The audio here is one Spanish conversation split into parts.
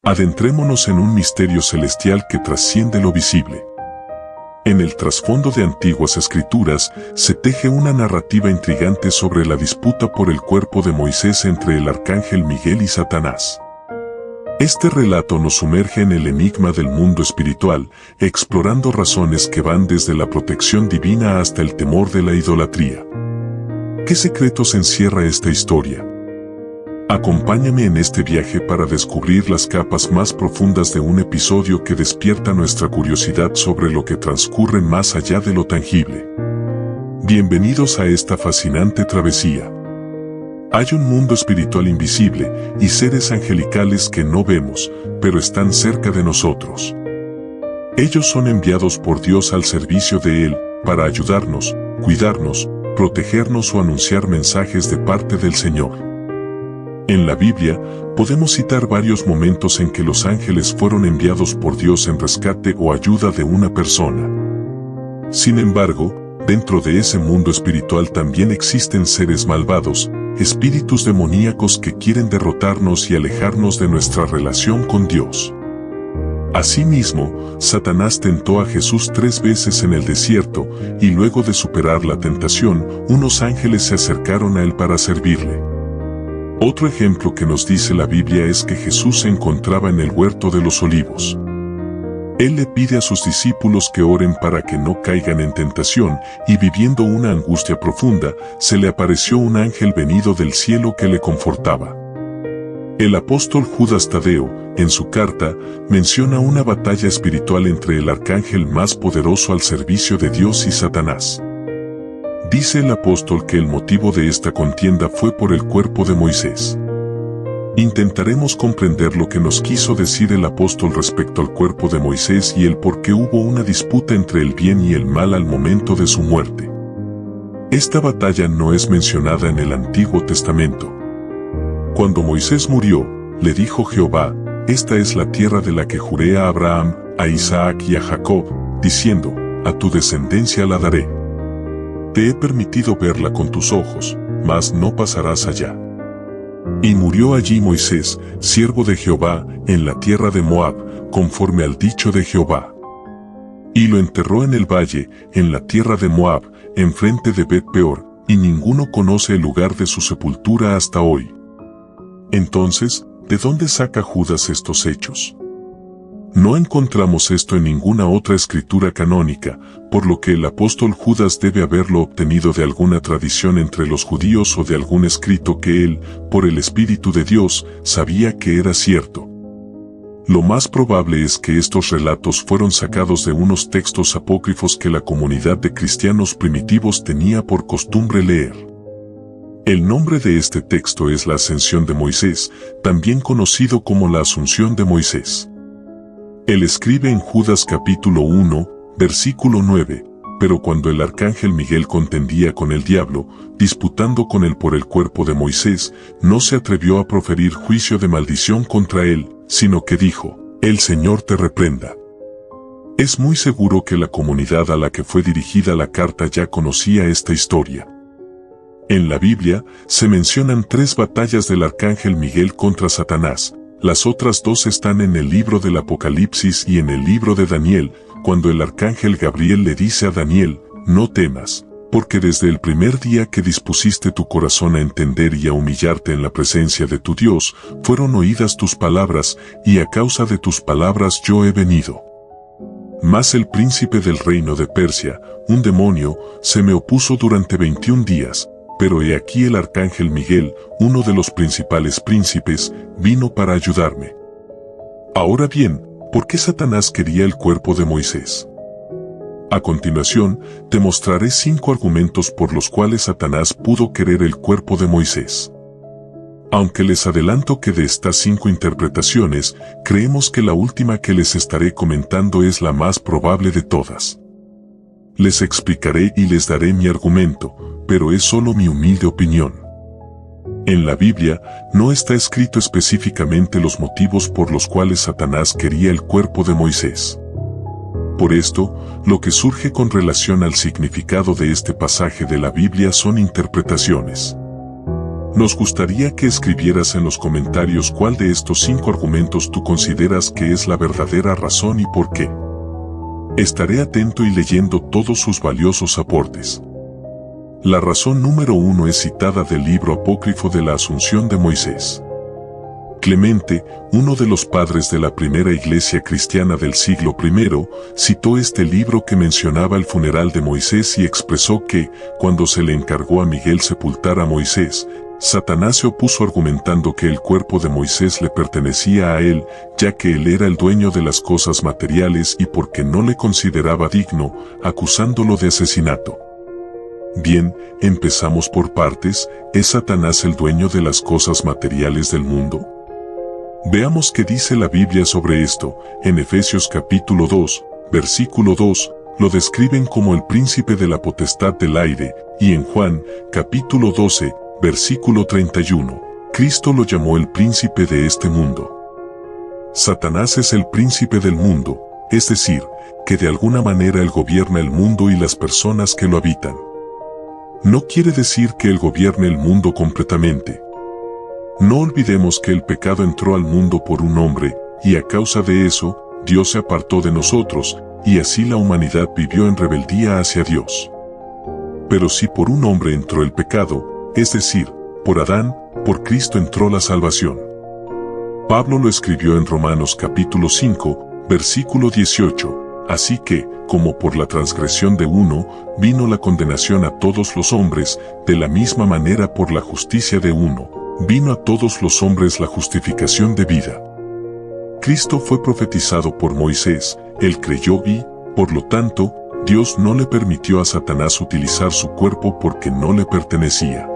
Adentrémonos en un misterio celestial que trasciende lo visible. En el trasfondo de antiguas escrituras se teje una narrativa intrigante sobre la disputa por el cuerpo de Moisés entre el arcángel Miguel y Satanás. Este relato nos sumerge en el enigma del mundo espiritual, explorando razones que van desde la protección divina hasta el temor de la idolatría. ¿Qué secretos encierra esta historia? Acompáñame en este viaje para descubrir las capas más profundas de un episodio que despierta nuestra curiosidad sobre lo que transcurre más allá de lo tangible. Bienvenidos a esta fascinante travesía. Hay un mundo espiritual invisible y seres angelicales que no vemos, pero están cerca de nosotros. Ellos son enviados por Dios al servicio de Él, para ayudarnos, cuidarnos, protegernos o anunciar mensajes de parte del Señor. En la Biblia, podemos citar varios momentos en que los ángeles fueron enviados por Dios en rescate o ayuda de una persona. Sin embargo, dentro de ese mundo espiritual también existen seres malvados, espíritus demoníacos que quieren derrotarnos y alejarnos de nuestra relación con Dios. Asimismo, Satanás tentó a Jesús 3 veces en el desierto, y luego de superar la tentación, unos ángeles se acercaron a él para servirle. Otro ejemplo que nos dice la Biblia es que Jesús se encontraba en el huerto de los olivos. Él le pide a sus discípulos que oren para que no caigan en tentación, y viviendo una angustia profunda, se le apareció un ángel venido del cielo que le confortaba. El apóstol Judas Tadeo, en su carta, menciona una batalla espiritual entre el arcángel más poderoso al servicio de Dios y Satanás. Dice el apóstol que el motivo de esta contienda fue por el cuerpo de Moisés. Intentaremos comprender lo que nos quiso decir el apóstol respecto al cuerpo de Moisés y el por qué hubo una disputa entre el bien y el mal al momento de su muerte. Esta batalla no es mencionada en el Antiguo Testamento. Cuando Moisés murió, le dijo Jehová: «Esta es la tierra de la que juré a Abraham, a Isaac y a Jacob, diciendo: a tu descendencia la daré. Te he permitido verla con tus ojos, mas no pasarás allá». Y murió allí Moisés, siervo de Jehová, en la tierra de Moab, conforme al dicho de Jehová. Y lo enterró en el valle, en la tierra de Moab, enfrente de Bet-peor, y ninguno conoce el lugar de su sepultura hasta hoy. Entonces, ¿de dónde saca Judas estos hechos? No encontramos esto en ninguna otra escritura canónica, por lo que el apóstol Judas debe haberlo obtenido de alguna tradición entre los judíos o de algún escrito que él, por el Espíritu de Dios, sabía que era cierto. Lo más probable es que estos relatos fueron sacados de unos textos apócrifos que la comunidad de cristianos primitivos tenía por costumbre leer. El nombre de este texto es la Ascensión de Moisés, también conocido como la Asunción de Moisés. Él escribe en Judas capítulo 1, versículo 9, «Pero cuando el arcángel Miguel contendía con el diablo, disputando con él por el cuerpo de Moisés, no se atrevió a proferir juicio de maldición contra él, sino que dijo: El Señor te reprenda». Es muy seguro que la comunidad a la que fue dirigida la carta ya conocía esta historia. En la Biblia, se mencionan 3 batallas del arcángel Miguel contra Satanás. Las otras 2 están en el libro del Apocalipsis y en el libro de Daniel, cuando el arcángel Gabriel le dice a Daniel: «No temas, porque desde el primer día que dispusiste tu corazón a entender y a humillarte en la presencia de tu Dios, fueron oídas tus palabras, y a causa de tus palabras yo he venido». Mas el príncipe del reino de Persia, un demonio, se me opuso durante 21 días, pero he aquí el arcángel Miguel, uno de los principales príncipes, vino para ayudarme. Ahora bien, ¿por qué Satanás quería el cuerpo de Moisés? A continuación, te mostraré 5 argumentos por los cuales Satanás pudo querer el cuerpo de Moisés. Aunque les adelanto que de estas 5 interpretaciones, creemos que la última que les estaré comentando es la más probable de todas. Les explicaré y les daré mi argumento, pero es solo mi humilde opinión. En la Biblia, no está escrito específicamente los motivos por los cuales Satanás quería el cuerpo de Moisés. Por esto, lo que surge con relación al significado de este pasaje de la Biblia son interpretaciones. Nos gustaría que escribieras en los comentarios cuál de estos 5 argumentos tú consideras que es la verdadera razón y por qué. Estaré atento y leyendo todos sus valiosos aportes. La razón número 1 es citada del libro apócrifo de la Asunción de Moisés. Clemente, uno de los padres de la primera iglesia cristiana del siglo I, citó este libro que mencionaba el funeral de Moisés y expresó que, cuando se le encargó a Miguel sepultar a Moisés, Satanás se opuso argumentando que el cuerpo de Moisés le pertenecía a él, ya que él era el dueño de las cosas materiales y porque no le consideraba digno, acusándolo de asesinato. Bien, empezamos por partes. ¿Es Satanás el dueño de las cosas materiales del mundo? Veamos qué dice la Biblia sobre esto. En Efesios capítulo 2, versículo 2, lo describen como el príncipe de la potestad del aire, y en Juan, capítulo 12, versículo 31, Cristo lo llamó el príncipe de este mundo. Satanás es el príncipe del mundo, es decir, que de alguna manera él gobierna el mundo y las personas que lo habitan. No quiere decir que él gobierne el mundo completamente. No olvidemos que el pecado entró al mundo por un hombre, y a causa de eso, Dios se apartó de nosotros, y así la humanidad vivió en rebeldía hacia Dios. Pero si por un hombre entró el pecado, es decir, por Adán, por Cristo entró la salvación. Pablo lo escribió en Romanos capítulo 5, versículo 18, así que, como por la transgresión de uno, vino la condenación a todos los hombres, de la misma manera por la justicia de uno, vino a todos los hombres la justificación de vida. Cristo fue profetizado por Moisés, él creyó y, por lo tanto, Dios no le permitió a Satanás utilizar su cuerpo porque no le pertenecía.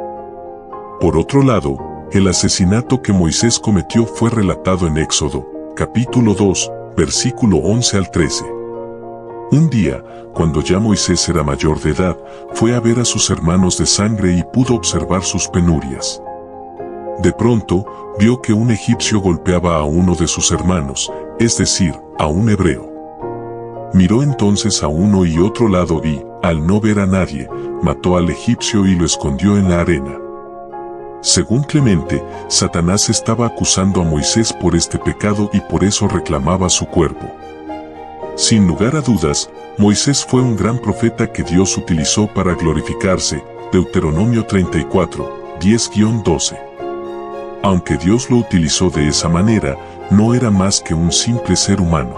Por otro lado, el asesinato que Moisés cometió fue relatado en Éxodo, capítulo 2, versículo 11 al 13. Un día, cuando ya Moisés era mayor de edad, fue a ver a sus hermanos de sangre y pudo observar sus penurias. De pronto, vio que un egipcio golpeaba a uno de sus hermanos, es decir, a un hebreo. Miró entonces a uno y otro lado y, al no ver a nadie, mató al egipcio y lo escondió en la arena. Según Clemente, Satanás estaba acusando a Moisés por este pecado y por eso reclamaba su cuerpo. Sin lugar a dudas, Moisés fue un gran profeta que Dios utilizó para glorificarse, Deuteronomio 34, 10-12. Aunque Dios lo utilizó de esa manera, no era más que un simple ser humano.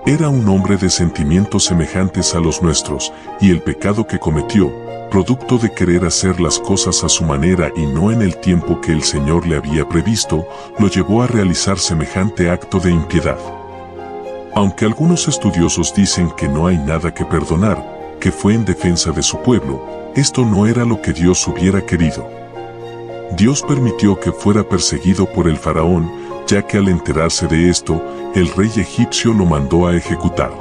Era un hombre de sentimientos semejantes a los nuestros, y el pecado que cometió, producto de querer hacer las cosas a su manera y no en el tiempo que el Señor le había previsto, lo llevó a realizar semejante acto de impiedad. Aunque algunos estudiosos dicen que no hay nada que perdonar, que fue en defensa de su pueblo, esto no era lo que Dios hubiera querido. Dios permitió que fuera perseguido por el faraón, ya que al enterarse de esto, el rey egipcio lo mandó a ejecutar.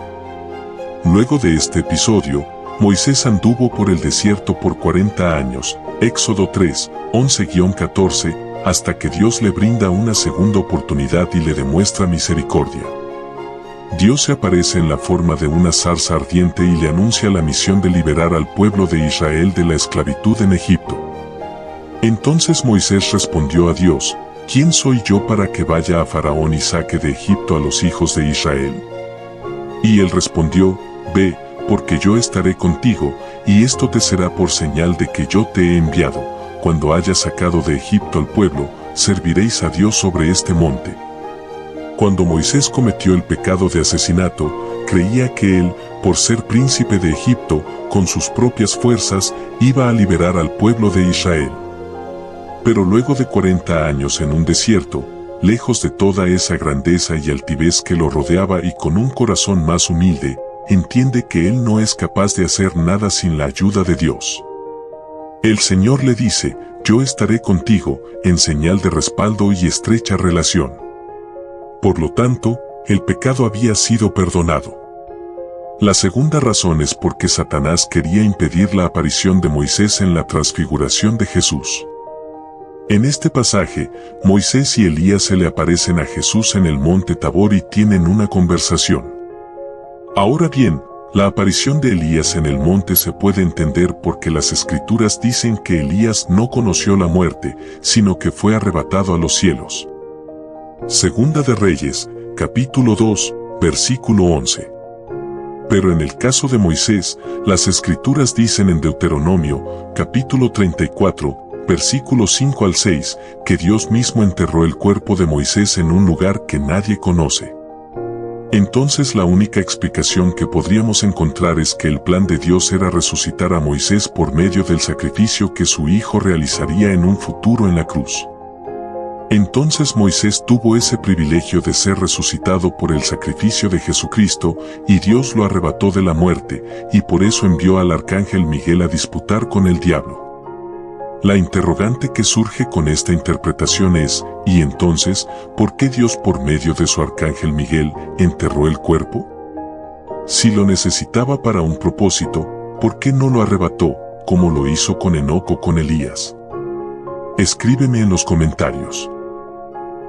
Luego de este episodio, Moisés anduvo por el desierto por 40 años, Éxodo 3, 11-14, hasta que Dios le brinda una segunda oportunidad y le demuestra misericordia. Dios se aparece en la forma de una zarza ardiente y le anuncia la misión de liberar al pueblo de Israel de la esclavitud en Egipto. Entonces Moisés respondió a Dios, ¿quién soy yo para que vaya a Faraón y saque de Egipto a los hijos de Israel? Y él respondió, ve, porque yo estaré contigo, y esto te será por señal de que yo te he enviado. Cuando hayas sacado de Egipto al pueblo, serviréis a Dios sobre este monte. Cuando Moisés cometió el pecado de asesinato, creía que él, por ser príncipe de Egipto, con sus propias fuerzas, iba a liberar al pueblo de Israel. Pero luego de 40 años en un desierto, lejos de toda esa grandeza y altivez que lo rodeaba y con un corazón más humilde, entiende que él no es capaz de hacer nada sin la ayuda de Dios. El Señor le dice, yo estaré contigo, en señal de respaldo y estrecha relación. Por lo tanto, el pecado había sido perdonado. La segunda razón es porque Satanás quería impedir la aparición de Moisés en la transfiguración de Jesús. En este pasaje, Moisés y Elías se le aparecen a Jesús en el monte Tabor y tienen una conversación. Ahora bien, La aparición de Elías en el monte se puede entender porque las Escrituras dicen que Elías no conoció la muerte, sino que fue arrebatado a los cielos. Segunda de Reyes, capítulo 2, versículo 11. Pero en el caso de Moisés, las Escrituras dicen en Deuteronomio, capítulo 34, versículos 5 al 6, que Dios mismo enterró el cuerpo de Moisés en un lugar que nadie conoce. Entonces la única explicación que podríamos encontrar es que el plan de Dios era resucitar a Moisés por medio del sacrificio que su hijo realizaría en un futuro en la cruz. Entonces Moisés tuvo ese privilegio de ser resucitado por el sacrificio de Jesucristo, y Dios lo arrebató de la muerte, y por eso envió al arcángel Miguel a disputar con el diablo. La interrogante que surge con esta interpretación es, ¿y entonces, por qué Dios por medio de su arcángel Miguel enterró el cuerpo? Si lo necesitaba para un propósito, ¿por qué no lo arrebató, como lo hizo con Enoc o con Elías? Escríbeme en los comentarios.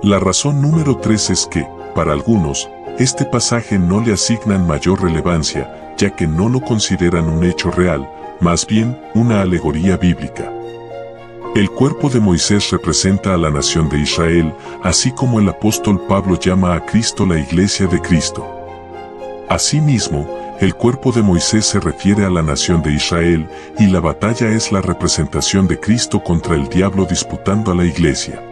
La razón número 3 es que, para algunos, este pasaje no le asignan mayor relevancia, ya que no lo consideran un hecho real, más bien una alegoría bíblica. El cuerpo de Moisés representa a la nación de Israel, así como el apóstol Pablo llama a Cristo la iglesia de Cristo. Asimismo, el cuerpo de Moisés se refiere a la nación de Israel, y la batalla es la representación de Cristo contra el diablo disputando a la iglesia.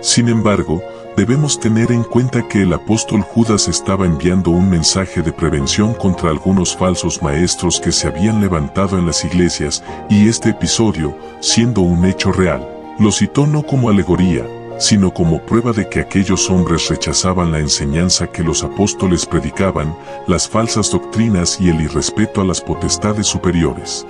Sin embargo, debemos tener en cuenta que el apóstol Judas estaba enviando un mensaje de prevención contra algunos falsos maestros que se habían levantado en las iglesias, y este episodio, siendo un hecho real, lo citó no como alegoría, sino como prueba de que aquellos hombres rechazaban la enseñanza que los apóstoles predicaban, las falsas doctrinas y el irrespeto a las potestades superiores.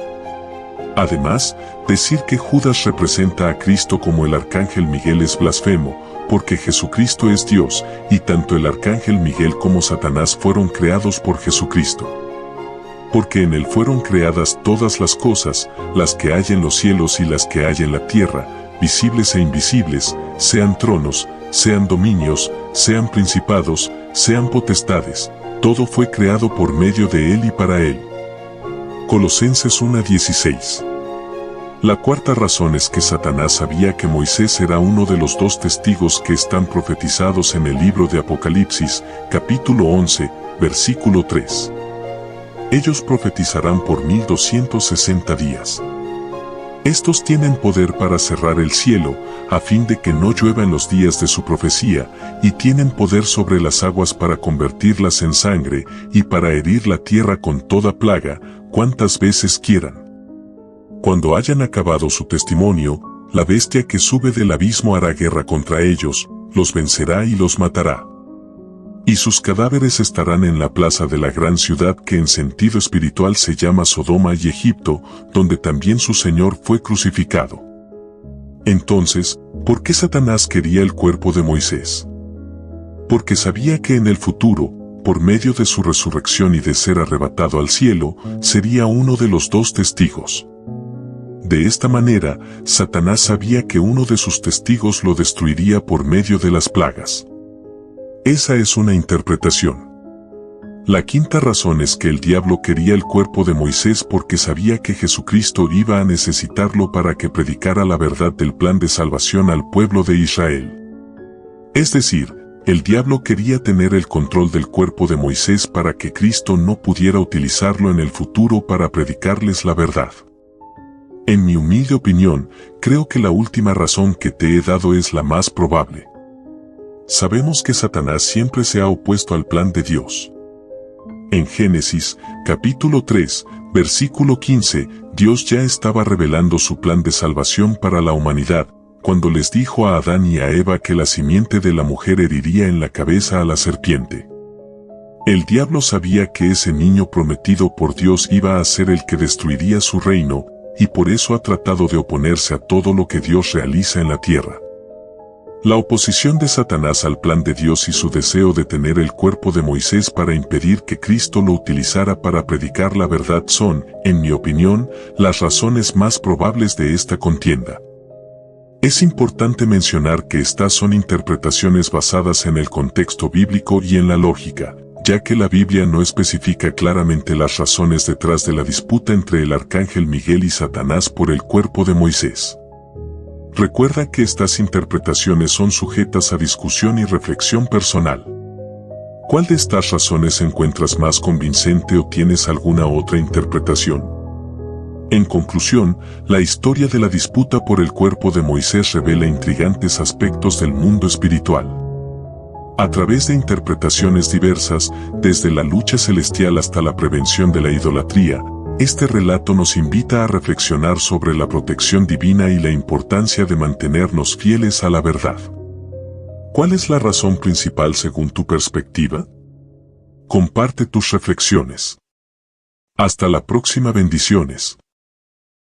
Además, decir que Judas representa a Cristo como el arcángel Miguel es blasfemo, porque Jesucristo es Dios, y tanto el arcángel Miguel como Satanás fueron creados por Jesucristo. Porque en él fueron creadas todas las cosas, las que hay en los cielos y las que hay en la tierra, visibles e invisibles, sean tronos, sean dominios, sean principados, sean potestades, todo fue creado por medio de él y para él. Colosenses 1:16. La cuarta razón es que Satanás sabía que Moisés era uno de los 2 testigos que están profetizados en el libro de Apocalipsis, capítulo 11, versículo 3. Ellos profetizarán por 1260 días. Estos tienen poder para cerrar el cielo, a fin de que no llueva en los días de su profecía, y tienen poder sobre las aguas para convertirlas en sangre, y para herir la tierra con toda plaga, cuantas veces quieran. Cuando hayan acabado su testimonio, la bestia que sube del abismo hará guerra contra ellos, los vencerá y los matará. Y sus cadáveres estarán en la plaza de la gran ciudad que en sentido espiritual se llama Sodoma y Egipto, donde también su Señor fue crucificado. Entonces, ¿por qué Satanás quería el cuerpo de Moisés? Porque sabía que en el futuro, por medio de su resurrección y de ser arrebatado al cielo, sería uno de los 2 testigos. De esta manera, Satanás sabía que uno de sus testigos lo destruiría por medio de las plagas. Esa es una interpretación. La quinta razón es que el diablo quería el cuerpo de Moisés porque sabía que Jesucristo iba a necesitarlo para que predicara la verdad del plan de salvación al pueblo de Israel. Es decir, el diablo quería tener el control del cuerpo de Moisés para que Cristo no pudiera utilizarlo en el futuro para predicarles la verdad. En mi humilde opinión, creo que la última razón que te he dado es la más probable. Sabemos que Satanás siempre se ha opuesto al plan de Dios. En Génesis, capítulo 3, versículo 15, Dios ya estaba revelando su plan de salvación para la humanidad, cuando les dijo a Adán y a Eva que la simiente de la mujer heriría en la cabeza a la serpiente. El diablo sabía que ese niño prometido por Dios iba a ser el que destruiría su reino, y por eso ha tratado de oponerse a todo lo que Dios realiza en la tierra. La oposición de Satanás al plan de Dios y su deseo de tener el cuerpo de Moisés para impedir que Cristo lo utilizara para predicar la verdad son, en mi opinión, las razones más probables de esta contienda. Es importante mencionar que estas son interpretaciones basadas en el contexto bíblico y en la lógica, ya que la Biblia no especifica claramente las razones detrás de la disputa entre el arcángel Miguel y Satanás por el cuerpo de Moisés. Recuerda que estas interpretaciones son sujetas a discusión y reflexión personal. ¿Cuál de estas razones encuentras más convincente o tienes alguna otra interpretación? En conclusión, la historia de la disputa por el cuerpo de Moisés revela intrigantes aspectos del mundo espiritual. A través de interpretaciones diversas, desde la lucha celestial hasta la prevención de la idolatría, este relato nos invita a reflexionar sobre la protección divina y la importancia de mantenernos fieles a la verdad. ¿Cuál es la razón principal según tu perspectiva? Comparte tus reflexiones. Hasta la próxima, bendiciones.